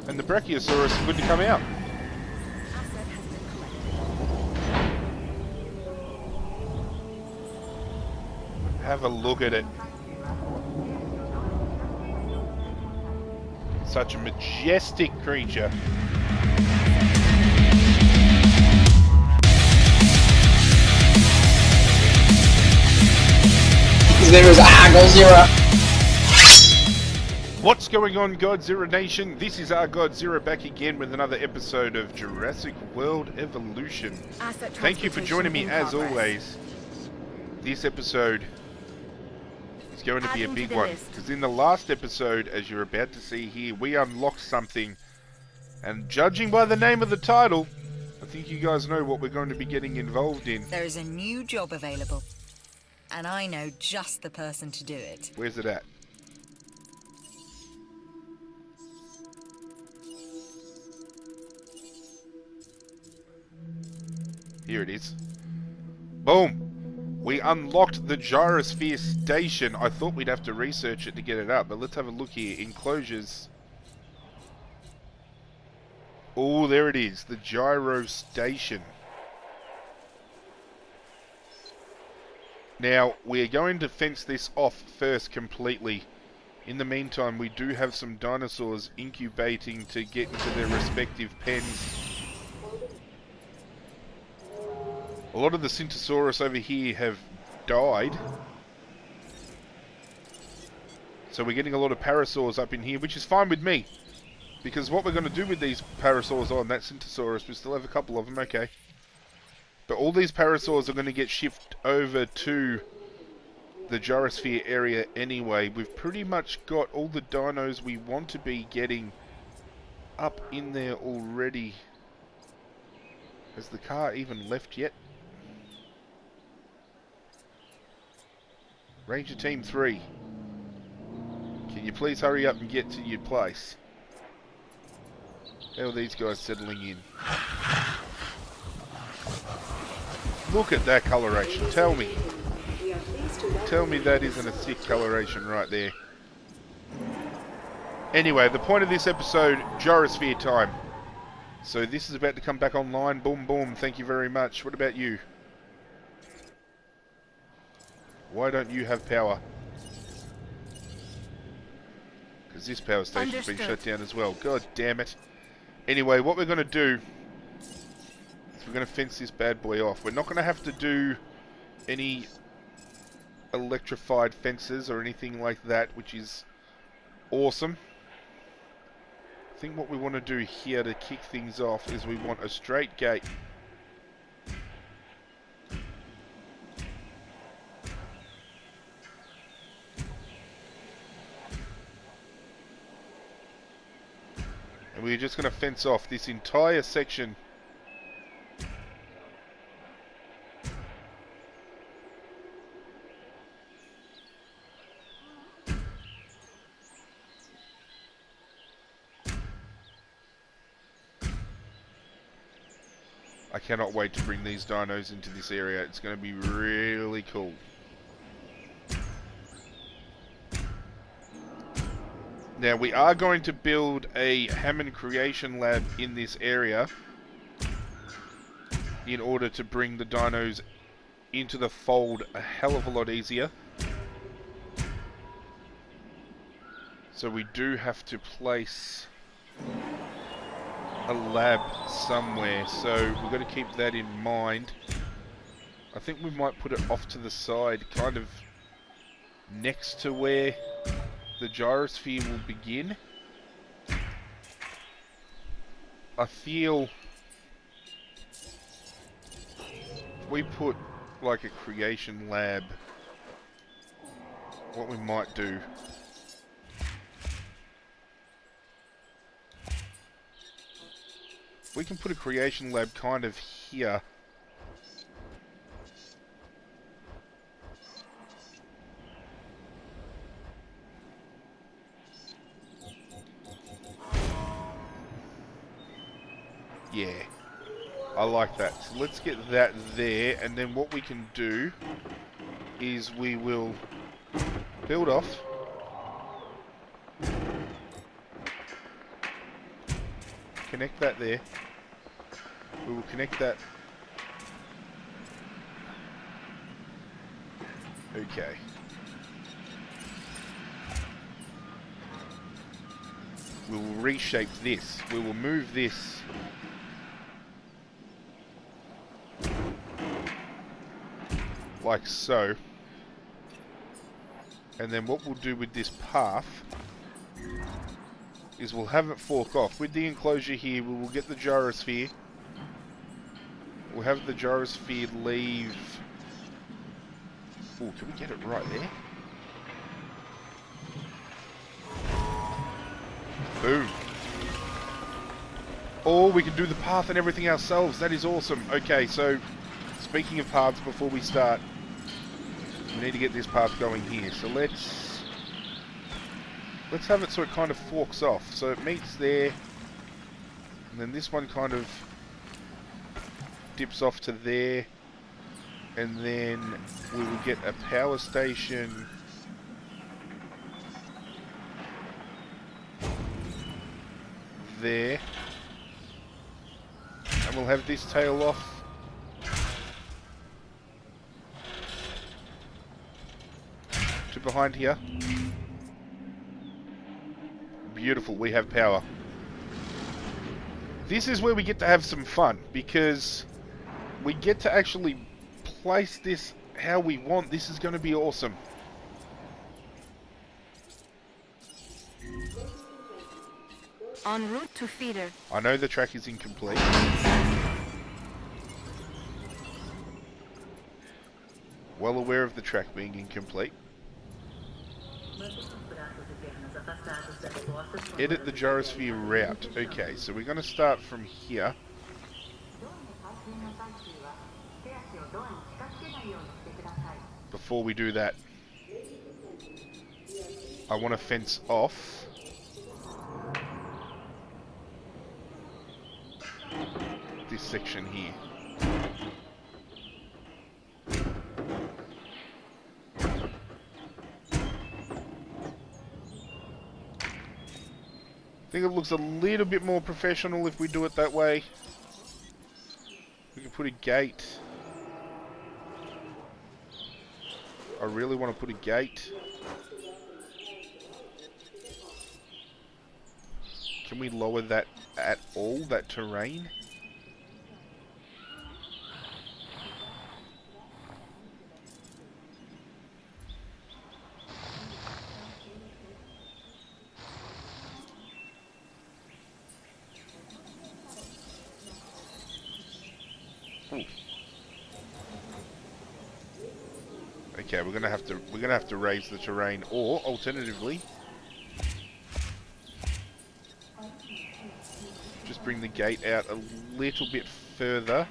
And the Brachiosaurus are good to come out. Asset has been collected. Have a look at it. Such a majestic creature. There is Gyrosphere. What's going on, Godzilla Nation? This is our Godzilla back again with another episode of Jurassic World Evolution. Asset Thank you for joining me as always. This episode is going to be a big one, because in the last episode, as you're about to see here, we unlocked something, and judging by the name of the title, I think you guys know what we're going to be getting involved in. There is a new job available, and I know just the person to do it. Where's it at? Here it is. Boom! We unlocked the Gyrosphere station. I thought we'd have to research it to get it up, but let's have a look here. Enclosures. Oh, there it is. The Gyro Station. Now, we are going to fence this off first completely. In the meantime, we do have some dinosaurs incubating to get into their respective pens. A lot of the Syntosaurus over here have died. So we're getting a lot of parasaurs up in here, which is fine with me. Because what we're going to do with these parasaurs on that Syntosaurus, we still have a couple of them, okay. But all these parasaurs are going to get shifted over to the Gyrosphere area anyway. We've pretty much got all the dinos we want to be getting up in there already. Has the car even left yet? Ranger Team 3. Can you please hurry up and get to your place? How are these guys settling in? Look at that coloration. Tell me. Tell me that isn't a sick coloration right there. Anyway, the point of this episode, Gyrosphere time. So this is about to come back online. Boom, boom. Thank you very much. What about you? Why don't you have power? Because this power station's been shut down as well. God damn it. Anyway, what we're going to do is we're going to fence this bad boy off. We're not going to have to do any electrified fences or anything like that, which is awesome. I think what we want to do here to kick things off is we want a straight gate. And we're just going to fence off this entire section. I cannot wait to bring these dinos into this area. It's going to be really cool. Now, we are going to build a Hammond Creation Lab in this area in order to bring the dinos into the fold a hell of a lot easier. So we do have to place a lab somewhere, so we've got to keep that in mind. I think we might put it off to the side, kind of next to where the Gyrosphere will begin. I feel if we put like a creation lab, what we might do we can put a creation lab kind of here. Yeah, I like that. So let's get that there, and then what we can do is we will build off. connect that there. We will connect that. Okay. We will reshape this. We will move this. Like so. And then what we'll do with this path is we'll have it fork off. With the enclosure here, we will get the gyrosphere. We'll have the gyrosphere leave... Ooh, can we get it right there? Boom. Or we can do the path and everything ourselves. That is awesome. Okay, so speaking of paths, before we start, we need to get this path going here. So let's have it so it kind of forks off. So it meets there, and then this one kind of dips off to there, and then we will get a power station there, and we'll have this tail off. To behind here. Beautiful, we have power. This is where we get to have some fun, because we get to actually place this how we want. This is going to be awesome. En route to feeder. I know the track is incomplete. Well aware of the track being incomplete. Edit the gyrosphere route. Okay, so we're going to start from here. Before we do that, I want to fence off this section here. I think it looks a little bit more professional if we do it that way. We can put a gate. I really want to put a gate. Can we lower that at all, that terrain? Ooh. Okay, we're gonna have to raise the terrain, or alternatively, just bring the gate out a little bit further.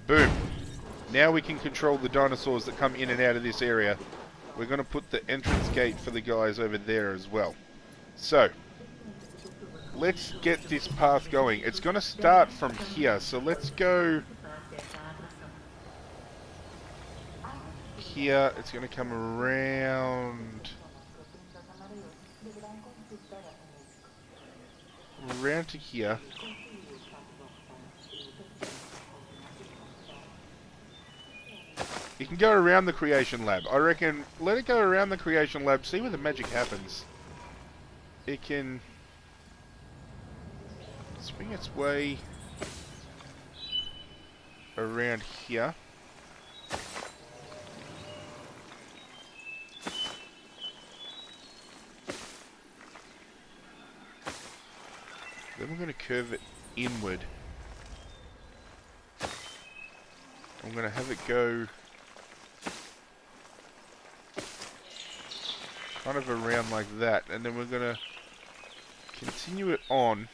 Boom. Now we can control the dinosaurs that come in and out of this area. We're going to put the entrance gate for the guys over there as well. So, let's get this path going. It's going to start from here, so let's go here. It's going to come around to here. You can go around the creation lab. I reckon let it go around the creation lab, see where the magic happens. It can swing its way around here. Then we're going to curve it inward. I'm going to have it go kind of around like that, and then we're going to continue it on.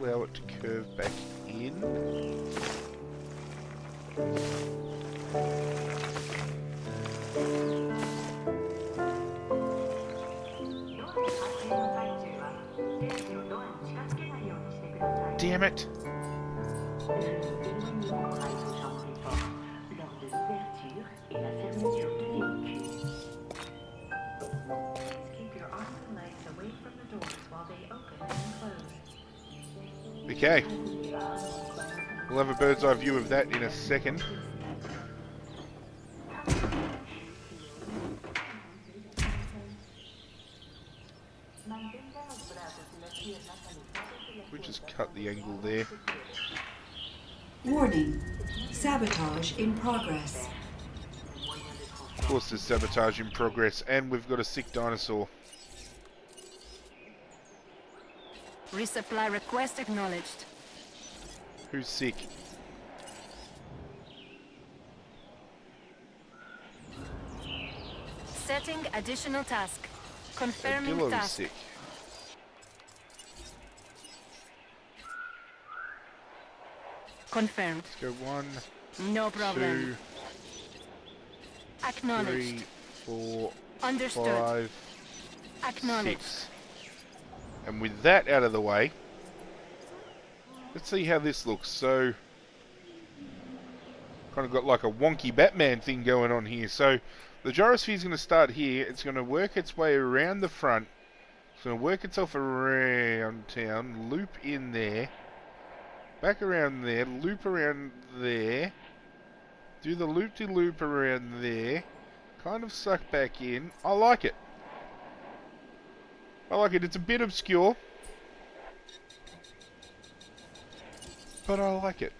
allow it to curve back in. Damn it! Okay. We'll have a bird's eye view of that in a second. We just cut the angle there. Warning. Sabotage in progress. Of course there's sabotage in progress, and we've got a sick dinosaur. Resupply request acknowledged. Who's sick? Setting additional task. Confirming Dillo is task. sick. Confirmed. Let's go 1, No problem. 2, Acknowledged. 3, 4, Understood. 5, Acknowledged. 6. And with that out of the way, let's see how this looks. So, kind of got like a wonky Batman thing going on here. So, the gyrosphere is going to start here. It's going to work its way around the front. It's going to work itself around town, loop in there, back around there, loop around there, do the loop-de-loop around there, kind of suck back in. I like it. I like it. It's a bit obscure, but I like it.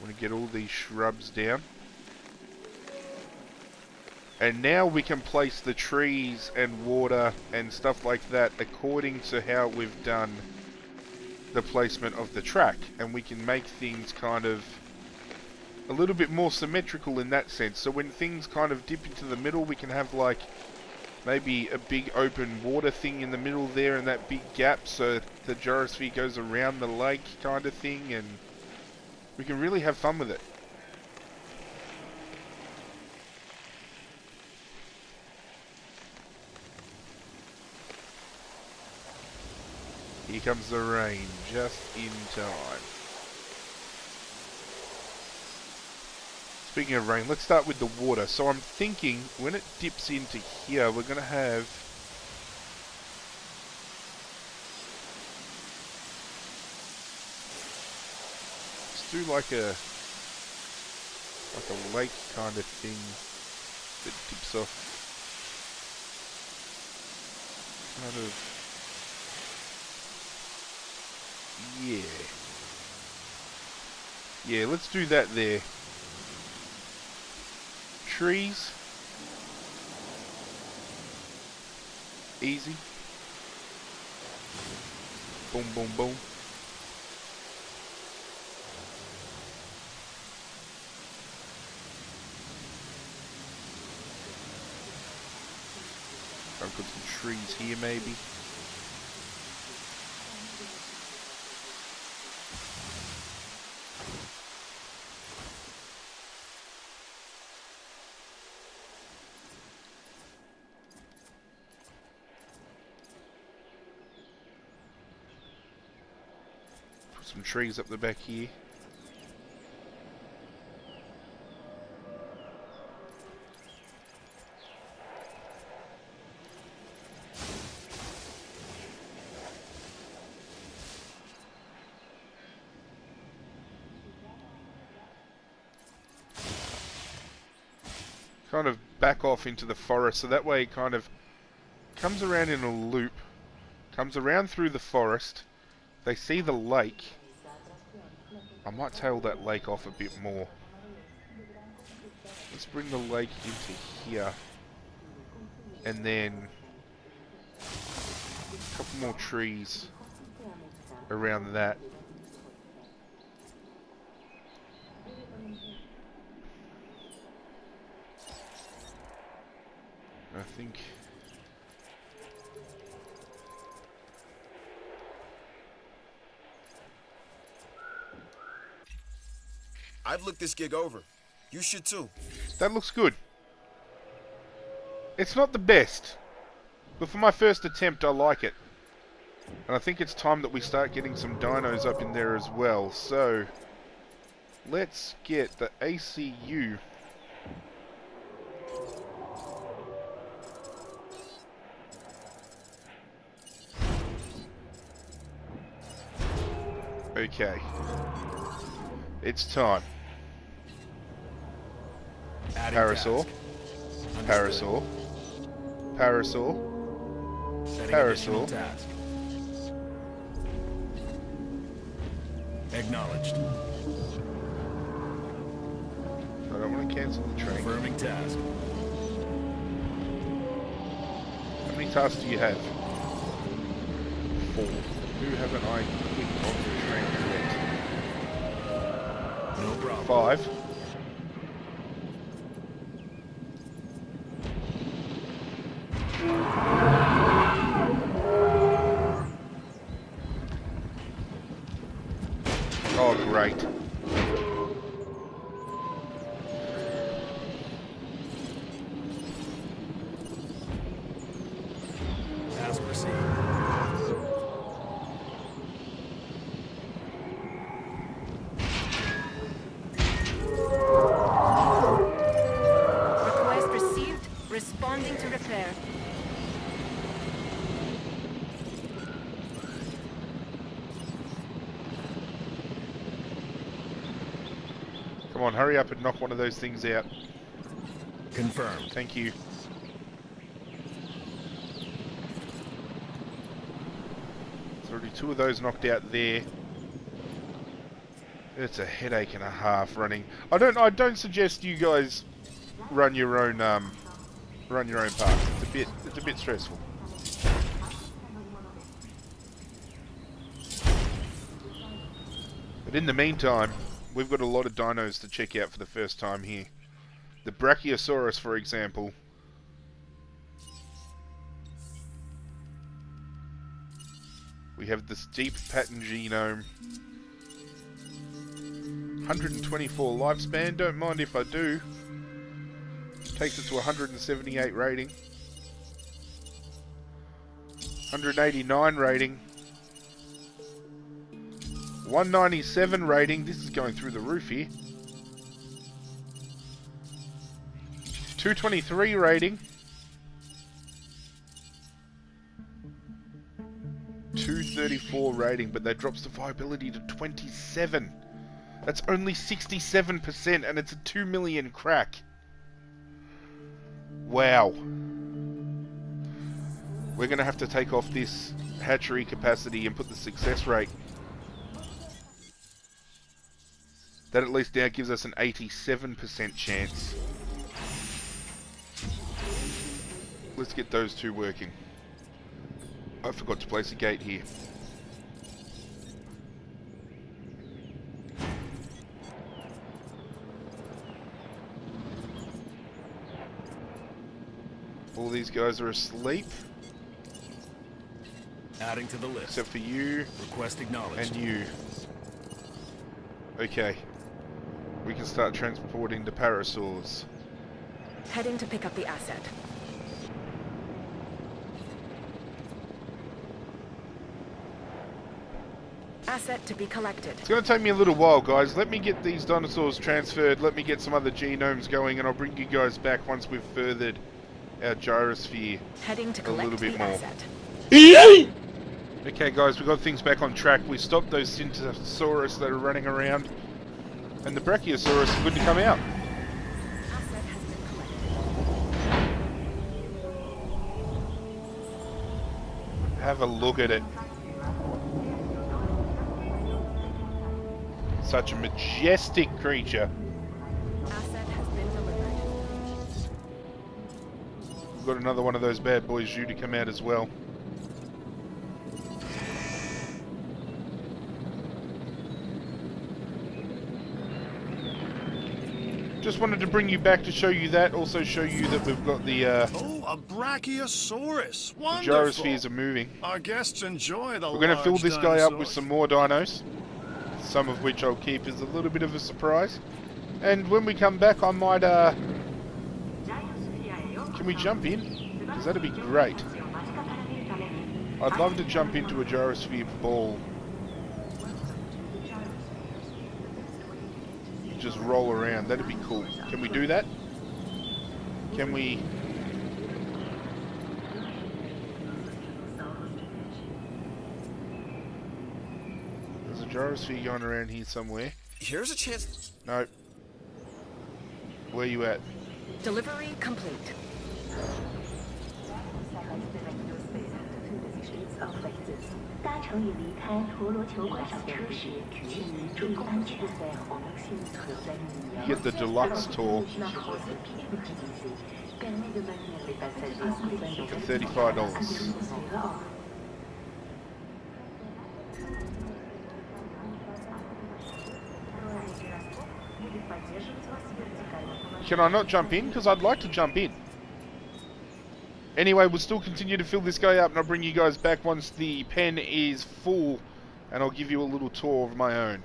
Want to get all these shrubs down. And now we can place the trees and water and stuff like that according to how we've done the placement of the track. And we can make things kind of a little bit more symmetrical in that sense. So when things kind of dip into the middle, we can have like maybe a big open water thing in the middle there and that big gap so the gyrosphere goes around the lake kind of thing, and we can really have fun with it. Here comes the rain, just in time. Speaking of rain, let's start with the water. So I'm thinking when it dips into here, we're going to have let's do like a lake kind of thing that dips off kind of. Yeah, let's do that there. Trees. Easy. Boom, boom, boom. I've got some trees here maybe. Some trees up the back here. Kind of back off into the forest, so that way it kind of comes around in a loop, comes around through the forest. They see the lake. I might tail that lake off a bit more. Let's bring the lake into here. And then a couple more trees around that. think. I've looked this gig over. You should too. That looks good. It's not the best, but for my first attempt, I like it. And I think it's time that we start getting some dinos up in there as well. So, let's get the ACU. Okay. It's time. Adding Parasol. task. Parasol. Parasol. Setting Parasol. additional task. Acknowledged. I don't want to cancel the train. Confirming task. How many tasks do you have? 4. Who haven't I clicked on the train yet? No problem. 5. Oh, great. Task received. Request received. Responding to repair. Come on, hurry up and knock one of those things out. Confirmed. Thank you. There's already 2 of those knocked out there. It's a headache and a half running. I don't suggest you guys run your own parks. It's a bit stressful. But in the meantime, we've got a lot of dinos to check out for the first time here. The Brachiosaurus, for example. We have this deep pattern genome. 124 lifespan, don't mind if I do. Takes it to 178 rating. 189 rating. 197 rating. This is going through the roof here. 223 rating. 234 rating, but that drops the viability to 27. That's only 67%, and it's a 2 million crack. Wow. We're going to have to take off this hatchery capacity and put the success rate. That at least now gives us an 87% chance. Let's get those 2 working. I forgot to place a gate here. All these guys are asleep, Adding to the list. except for you Request acknowledged. and you. Okay. We can start transporting the parasaurs. Heading to pick up the asset. Asset to be collected. It's going to take me a little while, guys. Let me get these dinosaurs transferred. Let me get some other genomes going, and I'll bring you guys back once we've furthered our gyrosphere Heading to a little collect bit the more. asset. Okay, guys, we got things back on track. We stopped those Syntosaurus that are running around, and the Brachiosaurus is good to come out. Asset has been collected. Have a look at it. Such a majestic creature. Asset has been delivered. We've got another one of those bad boys due to come out as well. Just wanted to bring you back to show you that. Also show you that we've got the Oh, a Brachiosaurus. Wonderful. gyrospheres are moving. Our guests enjoy the We're going to fill large this guy up with dinosaurs. some more dinos. Some of which I'll keep as a little bit of a surprise. And when we come back, I might, can we jump in? Because that'd be great. I'd love to jump into a gyrosphere ball. Just roll around. That'd be cool. Can we do that? Can we... There's a gyrosphere going around here somewhere. Here's a chance. No. Where you at? Delivery complete. You get the deluxe tour for $35. Can I not jump in? Because I'd like to jump in. Anyway, we'll still continue to fill this guy up, and I'll bring you guys back once the pen is full, and I'll give you a little tour of my own.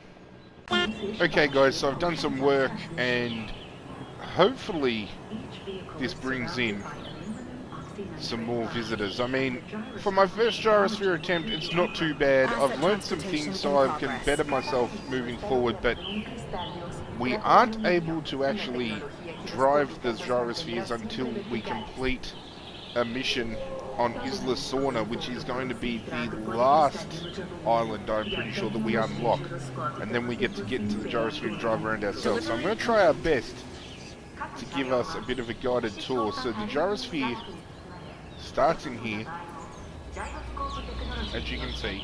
Okay guys, so I've done some work, and hopefully this brings in some more visitors. I mean, for my first gyrosphere attempt, it's not too bad. I've learned some things so I can better myself moving forward, but we aren't able to actually drive the gyrospheres until we complete a mission on Isla Sorna, which is going to be the last island, I'm pretty sure, that we unlock. And then we get into the gyrosphere and drive around ourselves. So I'm going to try our best to give us a bit of a guided tour. So the gyrosphere starts in here, as you can see.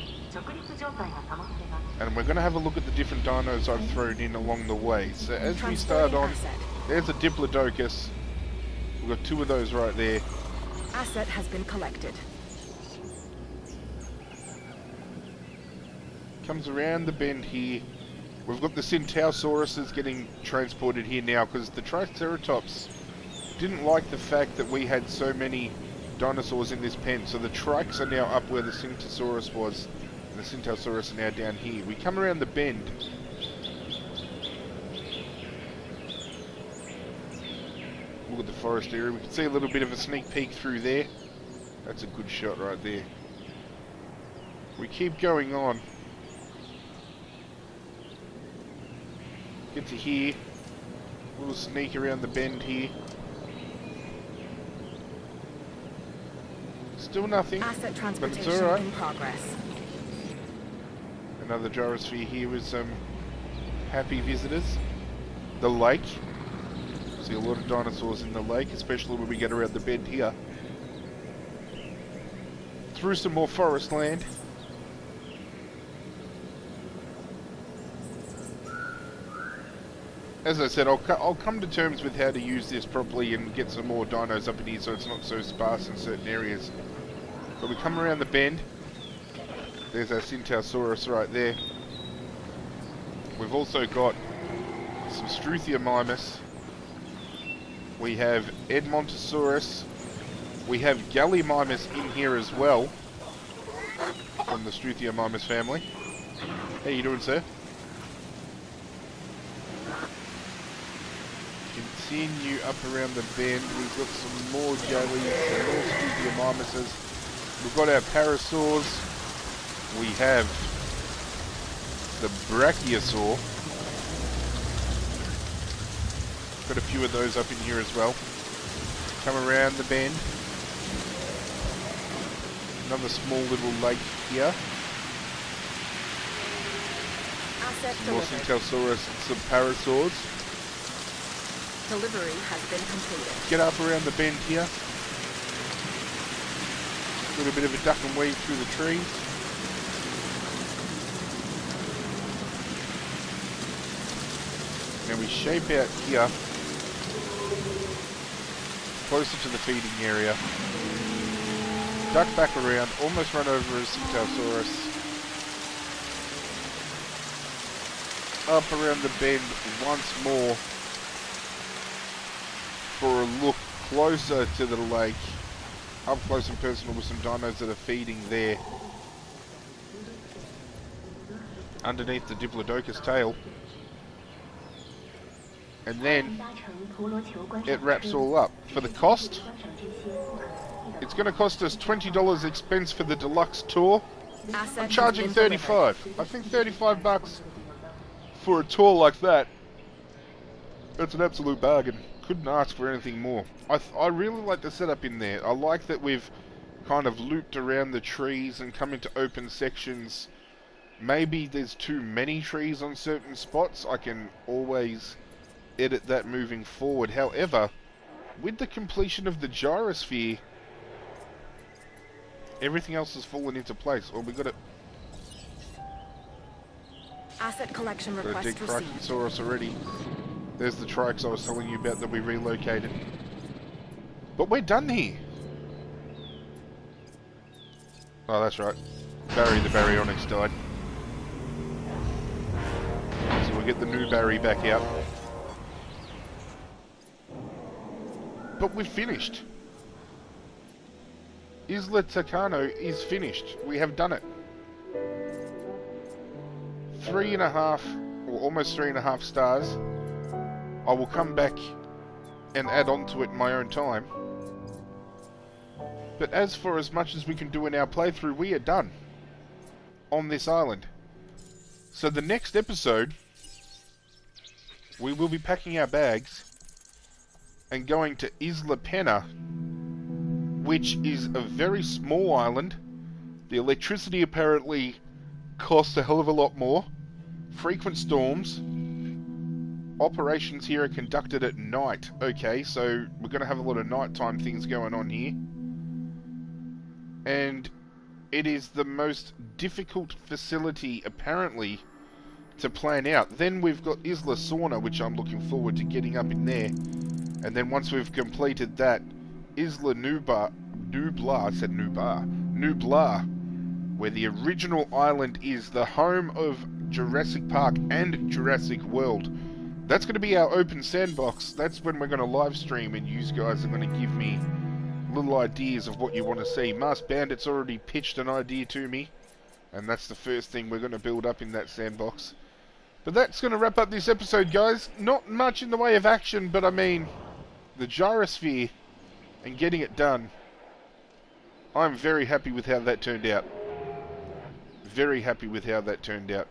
And we're going to have a look at the different dinos I've thrown in along the way. So as we start on, there's a Diplodocus. We've got two of those right there. Asset has been collected. Comes around the bend here. We've got the Centaursauruses getting transported here now because the Triceratops didn't like the fact that we had so many dinosaurs in this pen. So the Trikes are now up where the Centaurosaurus was, and the Centaurosaurus are now down here. We come around the bend. Look at the forest area. We can see a little bit of a sneak peek through there. That's a good shot right there. We keep going on. Get to here. A little sneak around the bend here. Still nothing, Asset but it's transportation alright. in progress. Another gyrosphere here with some happy visitors. The lake. See a lot of dinosaurs in the lake, especially when we get around the bend here. Through some more forest land. As I said, I'll come to terms with how to use this properly and get some more dinos up in here so it's not so sparse in certain areas. But we come around the bend. There's our Centaurosaurus right there. We've also got some Struthiomimus. We have Edmontosaurus. We have Gallimimus in here as well, from the Struthiomimus family. How you doing, sir? Continue up around the bend. We've got some more Gallies, some more Struthiomimuses. We've got our Parasaurs. We have the Brachiosaur. Got a few of those up in here as well. Come around the bend. Another small little lake here. Asset Some more delivered. Centaurosaurus and some Parasaurs. Delivery has been completed. Get up around the bend here. A little bit of a duck and weave through the trees. Now we shape out here, closer to the feeding area. Duck back around, almost run over a Centaurosaurus. Up around the bend once more. for a look closer to the lake, up close and personal with some dinos that are feeding there underneath the Diplodocus tail. And then it wraps all up. For the cost, it's going to cost us $20 expense for the deluxe tour. I'm charging 35. I think 35 bucks for a tour like that, that's an absolute bargain. Couldn't ask for anything more. I really like the setup in there. I like that we've kind of looped around the trees and come into open sections. Maybe there's too many trees on certain spots. I can always edit that moving forward. However, with the completion of the gyrosphere, everything else has fallen into place. Well, we got it. Asset collection request Dig received. Crocodile already. There's the trikes I was telling you about that we relocated. But we're done here. Oh, that's right. Barry the Baryonyx died. So we'll get the new Barry back out. But we're finished. Isla Tucano is finished. We have done it. 3.5, or almost 3.5 stars. I will come back and add on to it in my own time. But as for as much as we can do in our playthrough, we are done on this island. So the next episode, we will be packing our bags and going to Isla Pena, which is a very small island. The electricity apparently costs a hell of a lot more. Frequent storms. Operations here are conducted at night. Okay, so we're going to have a lot of nighttime things going on here. And it is the most difficult facility, apparently, to plan out. Then we've got Isla Sauna, which I'm looking forward to getting up in there. And then once we've completed that, Isla Nublar, where the original island is, the home of Jurassic Park and Jurassic World. That's going to be our open sandbox. That's when we're going to live stream and you guys are going to give me little ideas of what you want to see. Mars Bandit's already pitched an idea to me, and that's the first thing we're going to build up in that sandbox. But that's going to wrap up this episode, guys. Not much in the way of action, but I mean, the gyrosphere and getting it done. I'm very happy with how that turned out. Very happy with how that turned out.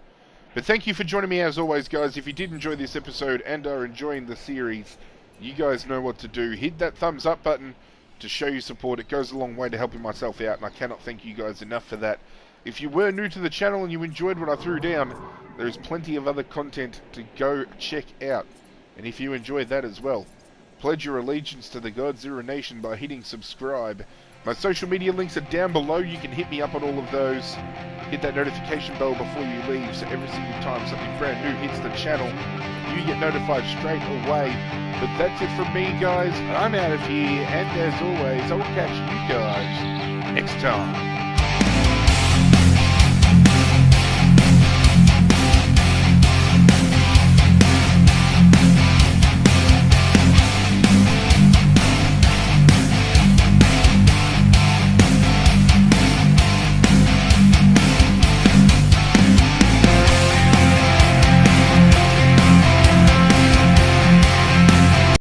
But thank you for joining me as always, guys. If you did enjoy this episode and are enjoying the series, you guys know what to do. Hit that thumbs up button to show your support. It goes a long way to helping myself out, and I cannot thank you guys enough for that. If you were new to the channel and you enjoyed what I threw down, there is plenty of other content to go check out. And if you enjoyed that as well, pledge your allegiance to the Godzilla Nation by hitting subscribe. My social media links are down below. You can hit me up on all of those. Hit that notification bell before you leave, so every single time something brand new hits the channel, you get notified straight away. But that's it from me, guys. I'm out of here, and as always, I will catch you guys next time.